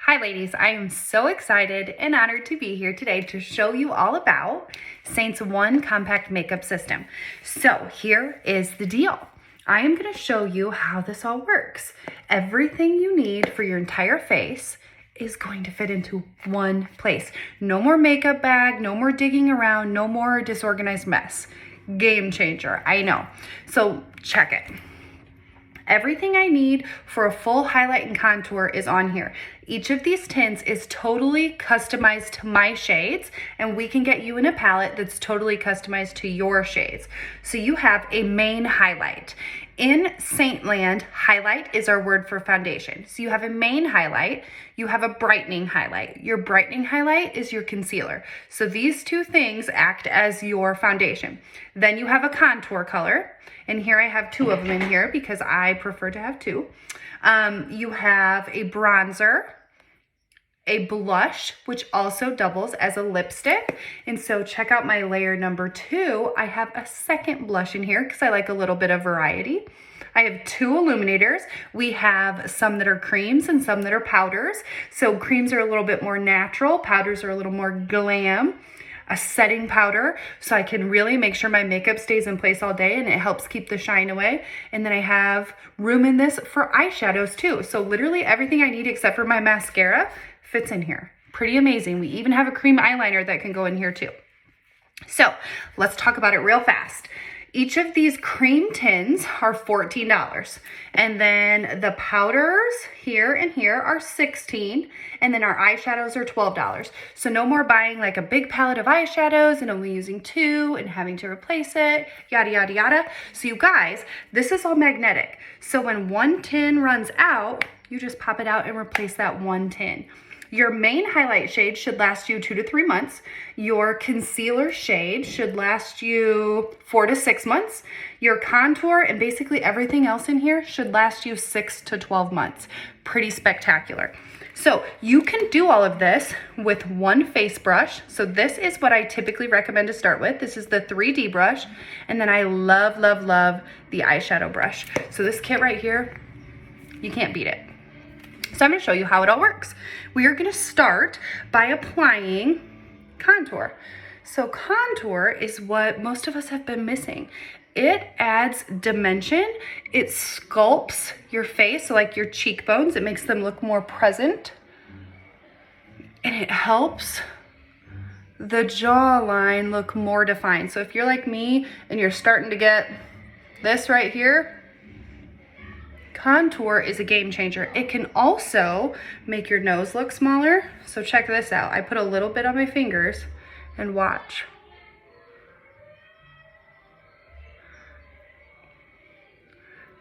Hi ladies, I am so excited and honored to be here today to show you all about Seint's One Compact Makeup System. So here is the deal. I am going to show you how this all works. Everything you need for your entire face is going to fit into one place. No more makeup bag, no more digging around, no more disorganized mess. Game changer, I know. So check it. Everything I need for a full highlight and contour is on here. Each of these tints is totally customized to my shades, and we can get you in a palette that's totally customized to your shades. So you have a main highlight. In Seint land, highlight is our word for foundation. So you have a main highlight, you have a brightening highlight. Your brightening highlight is your concealer. So these two things act as your foundation. Then you have a contour color, and here I have two of them in here because I prefer to have two. You have a bronzer, a blush, which also doubles as a lipstick. And so check out my layer number 2. I have a second blush in here because I like a little bit of variety. I have 2 illuminators. We have some that are creams and some that are powders. So creams are a little bit more natural. Powders are a little more glam. A setting powder, so I can really make sure my makeup stays in place all day and it helps keep the shine away. And then I have room in this for eyeshadows too. So literally everything I need except for my mascara fits in here. Pretty amazing. We even have a cream eyeliner that can go in here too. So let's talk about it real fast. Each of these cream tins are $14. And then the powders here and here are $16. And then our eyeshadows are $12. So no more buying like a big palette of eyeshadows and only using 2 and having to replace it, yada, yada, yada. So you guys, this is all magnetic. So when one tin runs out, you just pop it out and replace that one tin. Your main highlight shade should last you 2 to 3 months. Your concealer shade should last you 4 to 6 months. Your contour and basically everything else in here should last you 6 to 12 months. Pretty spectacular. So you can do all of this with one face brush. So this is what I typically recommend to start with. This is the 3D brush. And then I love, love, love the eyeshadow brush. So this kit right here, you can't beat it. So I'm going to show you how it all works. We are going to start by applying contour. So contour is what most of us have been missing. It adds dimension. It sculpts your face, so like your cheekbones. It makes them look more present. And it helps the jawline look more defined. So if you're like me and you're starting to get this right here, contour is a game changer. It can also make your nose look smaller. So check this out. I put a little bit on my fingers and watch.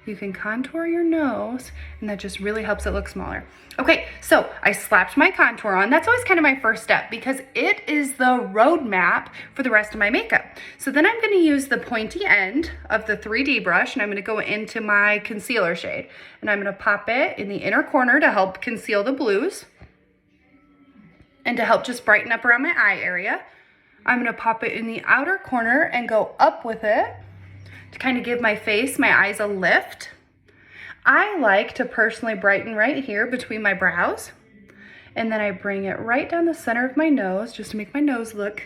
You can contour your nose and that just really helps it look smaller. Okay, so I slapped my contour on. That's always kind of my first step because it is the roadmap for the rest of my makeup. So then I'm gonna use the pointy end of the 3D brush and I'm gonna go into my concealer shade. And I'm gonna pop it in the inner corner to help conceal the blues and to help just brighten up around my eye area. I'm gonna pop it in the outer corner and go up with it to kind of give my face, my eyes a lift. I like to personally brighten right here between my brows. And then I bring it right down the center of my nose just to make my nose look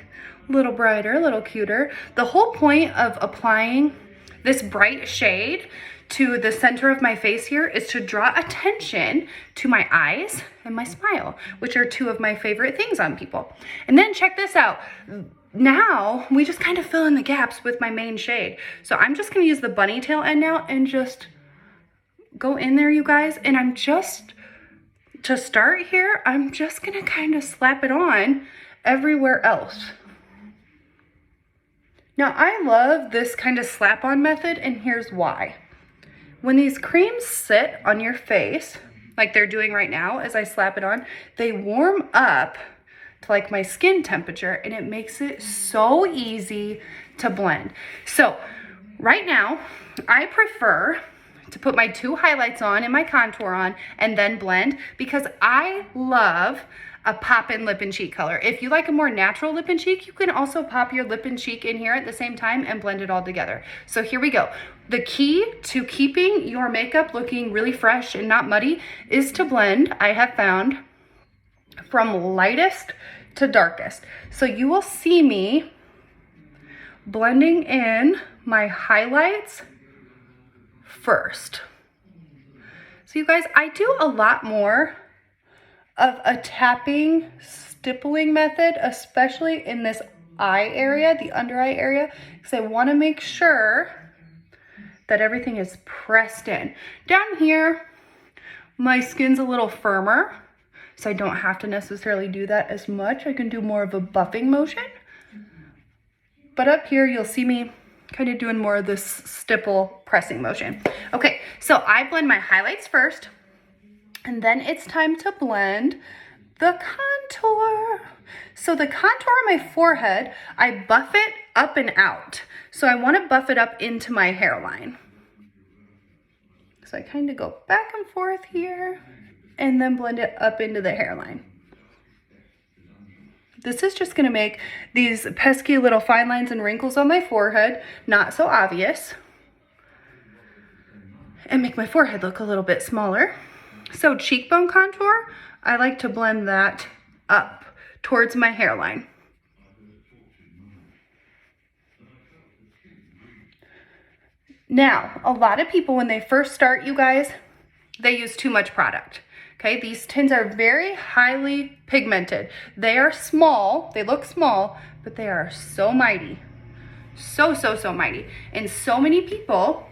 a little brighter, a little cuter. The whole point of applying this bright shade to the center of my face here is to draw attention to my eyes and my smile, which are 2 of my favorite things on people. And then check this out. Now we just kind of fill in the gaps with my main shade. So I'm just gonna use the bunny tail end now and just go in there, you guys. And I'm just, to start here, I'm just gonna kind of slap it on everywhere else. Now I love this kind of slap on method and here's why. When these creams sit on your face, like they're doing right now as I slap it on, they warm up to like my skin temperature and it makes it so easy to blend. So right now I prefer to put my 2 highlights on and my contour on and then blend because I love a pop-in lip and cheek color. If you like a more natural lip and cheek, you can also pop your lip and cheek in here at the same time and blend it all together. So here we go. The key to keeping your makeup looking really fresh and not muddy is to blend, I have found, from lightest to darkest. So you will see me blending in my highlights first. So you guys, I do a lot more of a tapping, stippling method, especially in this eye area, the under eye area, because I want to make sure that everything is pressed in. Down here, my skin's a little firmer, so I don't have to necessarily do that as much. I can do more of a buffing motion. But up here, you'll see me kind of doing more of this stipple pressing motion. Okay, so I blend my highlights first, and then it's time to blend the contour. So the contour on my forehead, I buff it up and out. So I want to buff it up into my hairline. So I kind of go back and forth here and then blend it up into the hairline. This is just going to make these pesky little fine lines and wrinkles on my forehead not so obvious and make my forehead look a little bit smaller. So cheekbone contour, I like to blend that up towards my hairline. Now, a lot of people, when they first start, you guys, they use too much product. Okay, these tints are very highly pigmented. They are small, they look small, but they are so mighty. So mighty. And so many people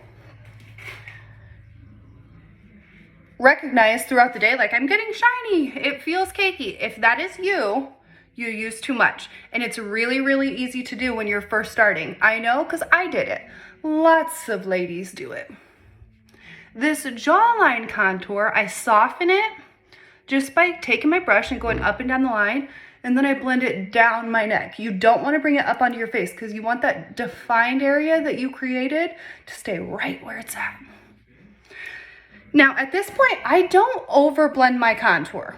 recognize throughout the day, like, I'm getting shiny, it feels cakey. If that is you, you use too much. And it's really easy to do when you're first starting. I know, because I did it. Lots of ladies do it. This jawline contour, I soften it just by taking my brush and going up and down the line, and then I blend it down my neck. You don't want to bring it up onto your face because you want that defined area that you created to stay right where it's at. Now, at this point, I don't over blend my contour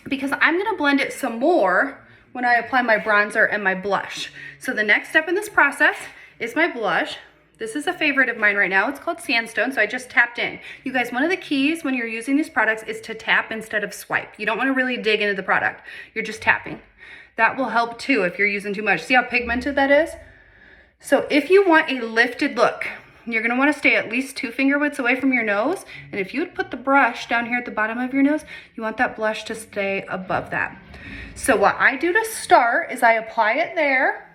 because I'm going to blend it some more when I apply my bronzer and my blush. So the next step in this process is my blush. This is a favorite of mine right now. It's called Sandstone, so I just tapped in. You guys, one of the keys when you're using these products is to tap instead of swipe. You don't want to really dig into the product. You're just tapping. That will help too if you're using too much. See how pigmented that is? So if you want a lifted look, you're going to want to stay at least 2 finger widths away from your nose. And if you would put the brush down here at the bottom of your nose, you want that blush to stay above that. So what I do to start is I apply it there,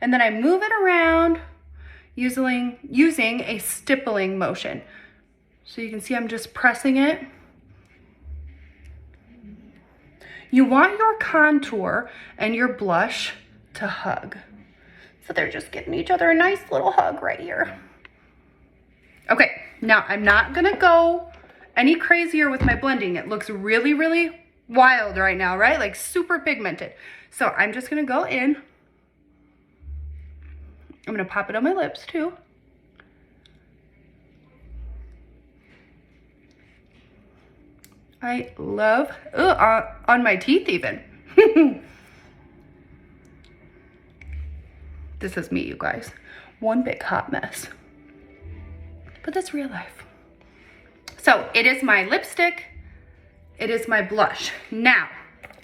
and then I move it around using a stippling motion. So you can see I'm just pressing it. You want your contour and your blush to hug. So they're just giving each other a nice little hug right here. Okay, now I'm not gonna go any crazier with my blending. It looks really wild right now, right? Like super pigmented. So I'm just gonna go in. I'm gonna pop it on my lips too. I love, on my teeth even. This is me, you guys. One big hot mess. But that's real life. So it is my lipstick. It is my blush. Now,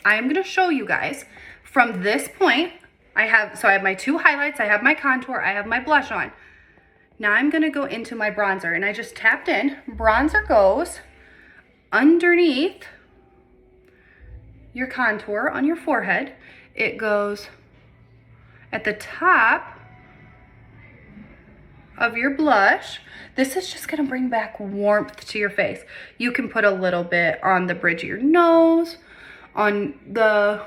I am gonna show you guys from this point, I have my 2 highlights, I have my contour, I have my blush on. Now I'm gonna go into my bronzer, and I just tapped in. Bronzer goes underneath your contour on your forehead. It goes at the top of your blush. This is just gonna bring back warmth to your face. You can put a little bit on the bridge of your nose, on the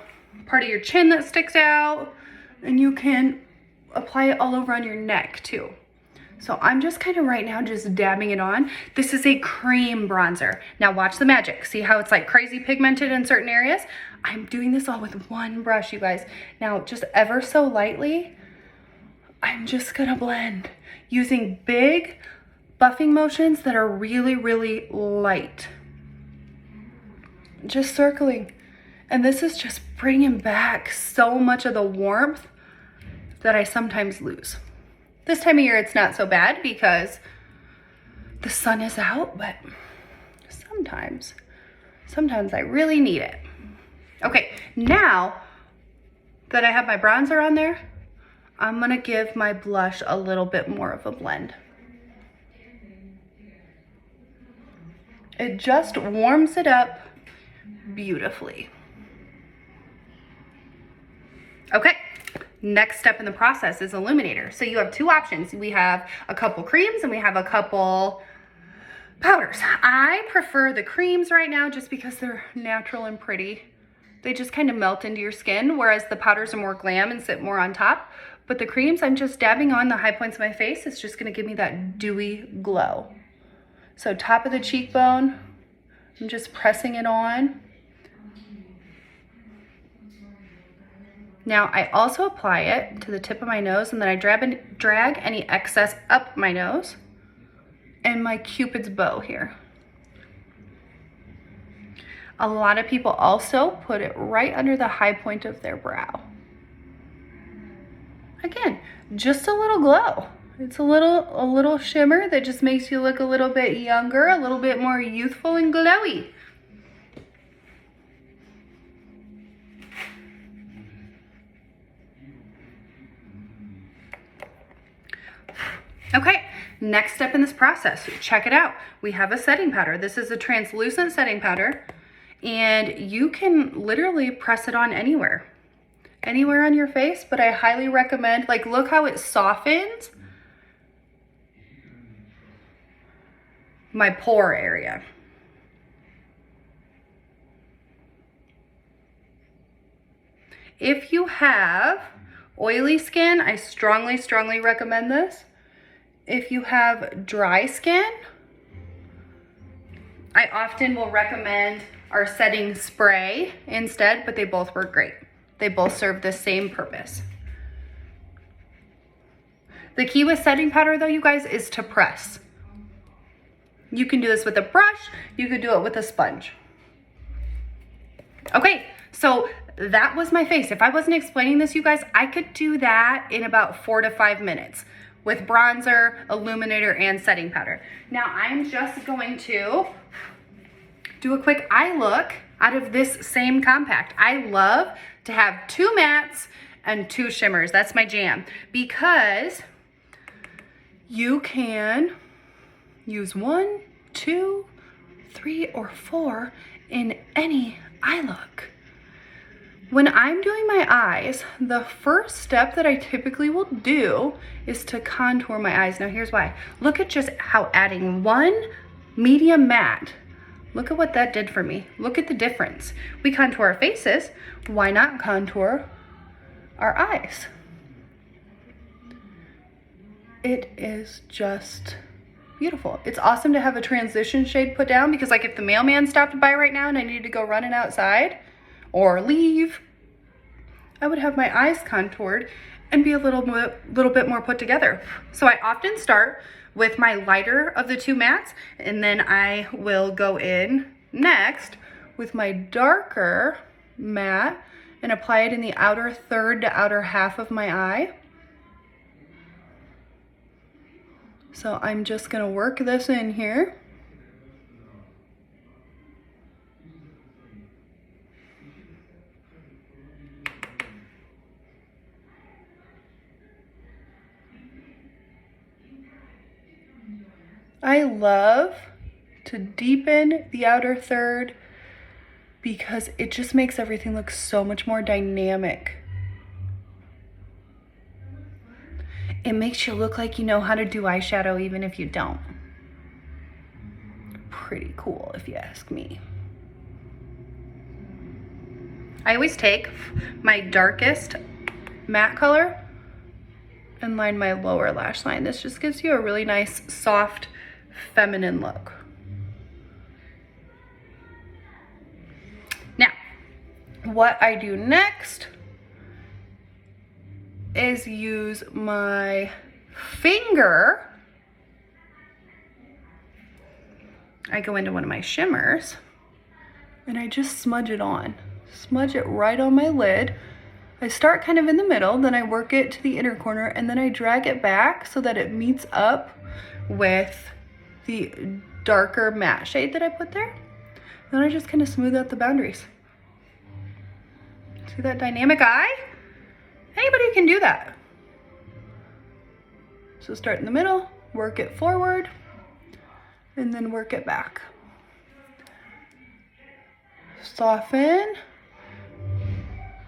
part of your chin that sticks out, and you can apply it all over on your neck too. So I'm just kind of right now just dabbing it on. This is a cream bronzer. Now watch the magic. See how it's like crazy pigmented in certain areas? I'm doing this all with one brush, you guys. Now just ever so lightly, I'm just gonna blend using big buffing motions that are really light. Just circling. And this is just bringing back so much of the warmth that I sometimes lose. This time of year, it's not so bad because the sun is out, but sometimes I really need it. Okay, now that I have my bronzer on there, I'm gonna give my blush a little bit more of a blend. It just warms it up beautifully. Okay, next step in the process is Illuminator. So you have two options. We have a couple creams and we have a couple powders. I prefer the creams right now just because they're natural and pretty. They just kind of melt into your skin, whereas the powders are more glam and sit more on top. But the creams, I'm just dabbing on the high points of my face. It's just gonna give me that dewy glow. So top of the cheekbone, I'm just pressing it on. Now I also apply it to the tip of my nose, and then I drag any excess up my nose and my Cupid's bow here. A lot of people also put it right under the high point of their brow. Again, just a little glow. It's a little shimmer that just makes you look a little bit younger, a little bit more youthful and glowy. Okay, next step in this process, check it out. We have a setting powder. This is a translucent setting powder, and you can literally press it on anywhere on your face, but I highly recommend, like, look how it softens my pore area. If you have oily skin, I strongly recommend this. If you have dry skin, I often will recommend our setting spray instead, but they both work great. They both serve the same purpose. The key with setting powder though, you guys, is to press. You can do this with a brush, you could do it with a sponge. Okay, so that was my face. If I wasn't explaining this, you guys, I could do that in about 4 to 5 minutes with bronzer, illuminator, and setting powder. Now I'm just going to do a quick eye look out of this same compact. I love to have 2 mattes and 2 shimmers. That's my jam, because you can use 1, 2, 3, or 4 in any eye look. When I'm doing my eyes, the first step that I typically will do is to contour my eyes. Now here's why. Look at just how adding 1 medium matte, look at what that did for me. Look at the difference. We contour our faces, why not contour our eyes? It is just beautiful. It's awesome to have a transition shade put down, because like if the mailman stopped by right now and I needed to go running outside or leave, I would have my eyes contoured and be a little bit more put together. So I often start with my lighter of the 2 mattes, and then I will go in next with my darker matte and apply it in the outer third to outer half of my eye. So I'm just gonna work this in here. I love to deepen the outer third because it just makes everything look so much more dynamic. It makes you look like you know how to do eyeshadow even if you don't. Pretty cool if you ask me. I always take my darkest matte color and line my lower lash line. This just gives you a really nice, soft, feminine look. Now, what I do next is use my finger. I go into one of my shimmers and I just smudge it on. Smudge it right on my lid. I start kind of in the middle, then I work it to the inner corner, and then I drag it back so that it meets up with the darker matte shade that I put there. Then I just kind of smooth out the boundaries. See that dynamic eye? Anybody can do that. So start in the middle, work it forward, and then work it back. Soften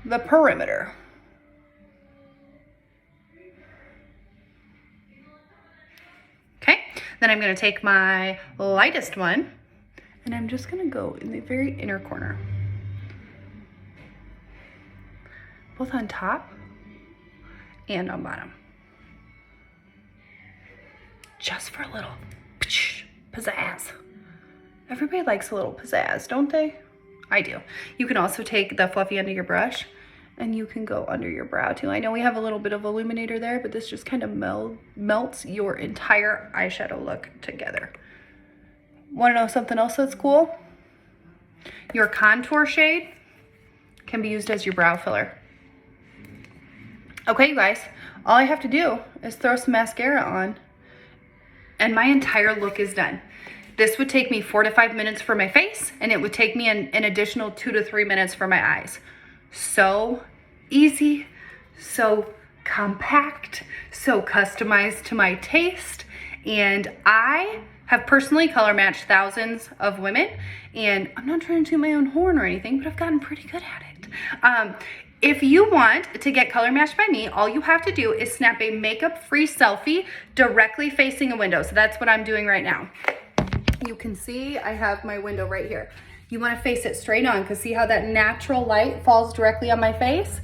the perimeter. Okay, then I'm gonna take my lightest one and I'm just gonna go in the very inner corner. Both on top and on bottom. Just for a little pizzazz. Everybody likes a little pizzazz, don't they? I do. You can also take the fluffy end of your brush and you can go under your brow too. I know we have a little bit of illuminator there, but this just kind of melts your entire eyeshadow look together. Want to know something else that's cool? Your contour shade can be used as your brow filler. Okay, you guys, all I have to do is throw some mascara on and my entire look is done. This would take me 4 to 5 minutes for my face, and it would take me an additional 2 to 3 minutes for my eyes. So easy, so compact, so customized to my taste. And I have personally color matched thousands of women, and I'm not trying to toot my own horn or anything, but I've gotten pretty good at it. If you want to get color matched by me, all you have to do is snap a makeup-free selfie directly facing a window. So that's what I'm doing right now. You can see I have my window right here. You want to face it straight on because see how that natural light falls directly on my face?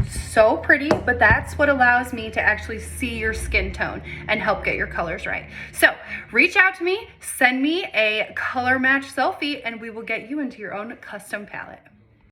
So pretty, but that's what allows me to actually see your skin tone and help get your colors right. So reach out to me, send me a color match selfie, and we will get you into your own custom palette.